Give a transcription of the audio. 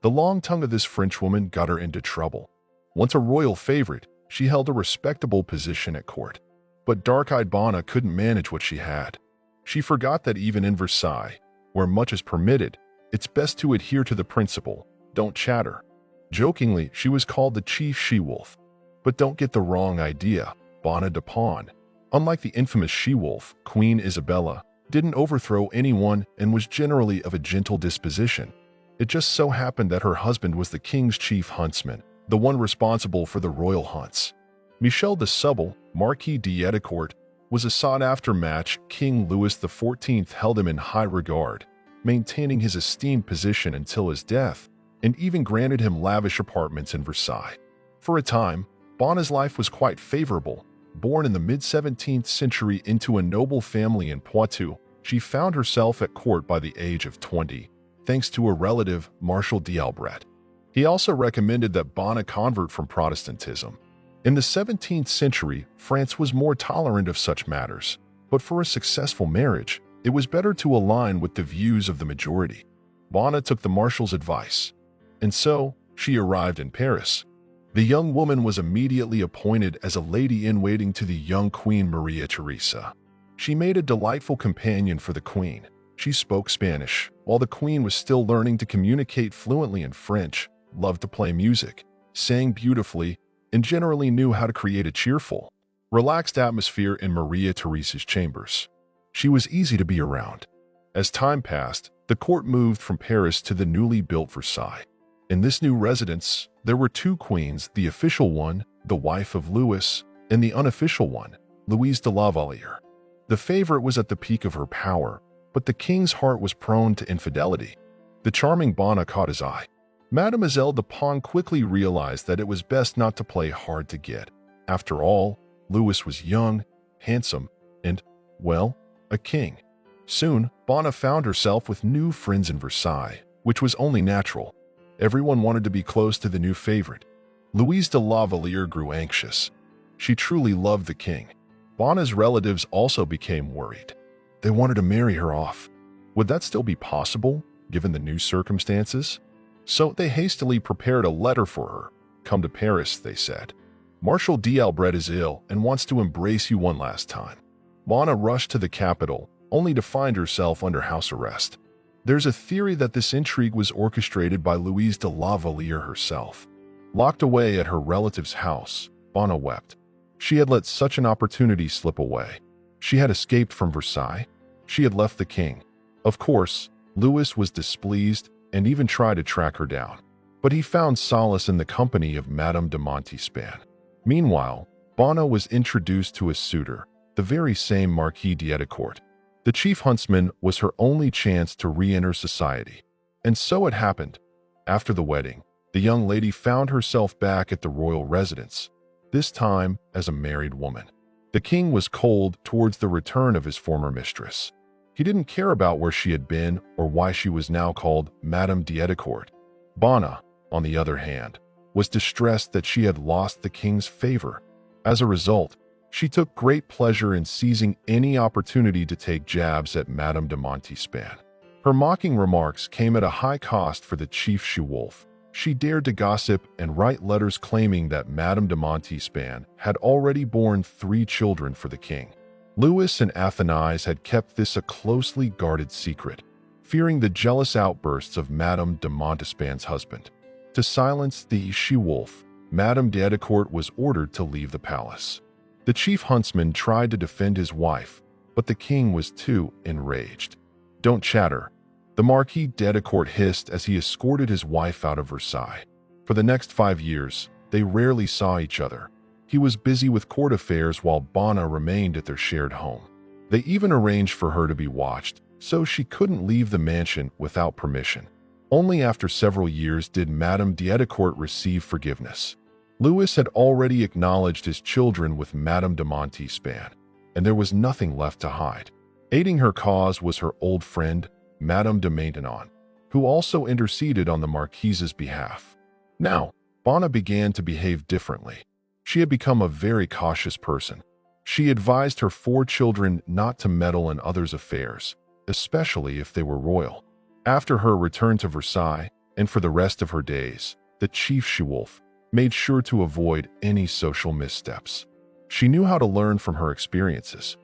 The long tongue of this Frenchwoman got her into trouble. Once a royal favorite, she held a respectable position at court. But dark-eyed Bona couldn't manage what she had. She forgot that even in Versailles, where much is permitted, it's best to adhere to the principle, don't chatter. Jokingly, she was called the chief she-wolf. But don't get the wrong idea, Bona de Pawn, unlike the infamous she-wolf, Queen Isabella, didn't overthrow anyone and was generally of a gentle disposition. It just so happened that her husband was the king's chief huntsman, the one responsible for the royal hunts. Michel de Subble, Marquis d'Etrecourt, was a sought-after match. King Louis XIV held him in high regard, maintaining his esteemed position until his death, and even granted him lavish apartments in Versailles. For a time, Bona's life was quite favorable. Born in the mid-17th century into a noble family in Poitou, she found herself at court by the age of 20, thanks to a relative, Marshal d'Albret. He also recommended that Bona convert from Protestantism. In the 17th century, France was more tolerant of such matters, but for a successful marriage, it was better to align with the views of the majority. Bona took the Marshal's advice, and so she arrived in Paris. The young woman was immediately appointed as a lady-in-waiting to the young Queen Maria Theresa. She made a delightful companion for the Queen. She spoke Spanish, while the Queen was still learning to communicate fluently in French, loved to play music, sang beautifully, and generally knew how to create a cheerful, relaxed atmosphere in Maria Theresa's chambers. She was easy to be around. As time passed, the court moved from Paris to the newly built Versailles. In this new residence, there were two queens, the official one, the wife of Louis, and the unofficial one, Louise de la Vallière. The favorite was at the peak of her power, but the king's heart was prone to infidelity. The charming Bona caught his eye. Mademoiselle de Pawn quickly realized that it was best not to play hard to get. After all, Louis was young, handsome, and, well, a king. Soon, Bona found herself with new friends in Versailles, which was only natural. Everyone wanted to be close to the new favorite. Louise de la Vallière grew anxious. She truly loved the king. Bona's relatives also became worried. They wanted to marry her off. Would that still be possible, given the new circumstances? So they hastily prepared a letter for her. Come to Paris, they said. Marshal d'Albret is ill and wants to embrace you one last time. Bona rushed to the capital, only to find herself under house arrest. There's a theory that this intrigue was orchestrated by Louise de la Vallière herself. Locked away at her relative's house, Bona wept. She had let such an opportunity slip away. She had escaped from Versailles. She had left the king. Of course, Louis was displeased and even tried to track her down. But he found solace in the company of Madame de Montespan. Meanwhile, Bona was introduced to a suitor, the very same Marquis d'Etrecourt. The chief huntsman was her only chance to re-enter society. And so it happened. After the wedding, the young lady found herself back at the royal residence, this time as a married woman. The king was cold towards the return of his former mistress. He didn't care about where she had been or why she was now called Madame d'Etrecourt. Bona, on the other hand, was distressed that she had lost the king's favor. As a result, she took great pleasure in seizing any opportunity to take jabs at Madame de Montespan. Her mocking remarks came at a high cost for the chief she-wolf. She dared to gossip and write letters claiming that Madame de Montespan had already borne 3 children for the king. Louis and Athénise had kept this a closely guarded secret, fearing the jealous outbursts of Madame de Montespan's husband. To silence the she-wolf, Madame d'Etrecourt was ordered to leave the palace. The chief huntsman tried to defend his wife, but the king was too enraged. "Don't chatter," the Marquis d'Etrecourt hissed as he escorted his wife out of Versailles. For the next 5 years, they rarely saw each other. He was busy with court affairs while Bona remained at their shared home. They even arranged for her to be watched, so she couldn't leave the mansion without permission. Only after several years did Madame d'Etrecourt receive forgiveness. Louis had already acknowledged his children with Madame de Montespan, and there was nothing left to hide. Aiding her cause was her old friend, Madame de Maintenon, who also interceded on the Marquise's behalf. Now, Bona began to behave differently. She had become a very cautious person. She advised her 4 children not to meddle in others' affairs, especially if they were royal. After her return to Versailles, and for the rest of her days, the chief she-wolf made sure to avoid any social missteps. She knew how to learn from her experiences,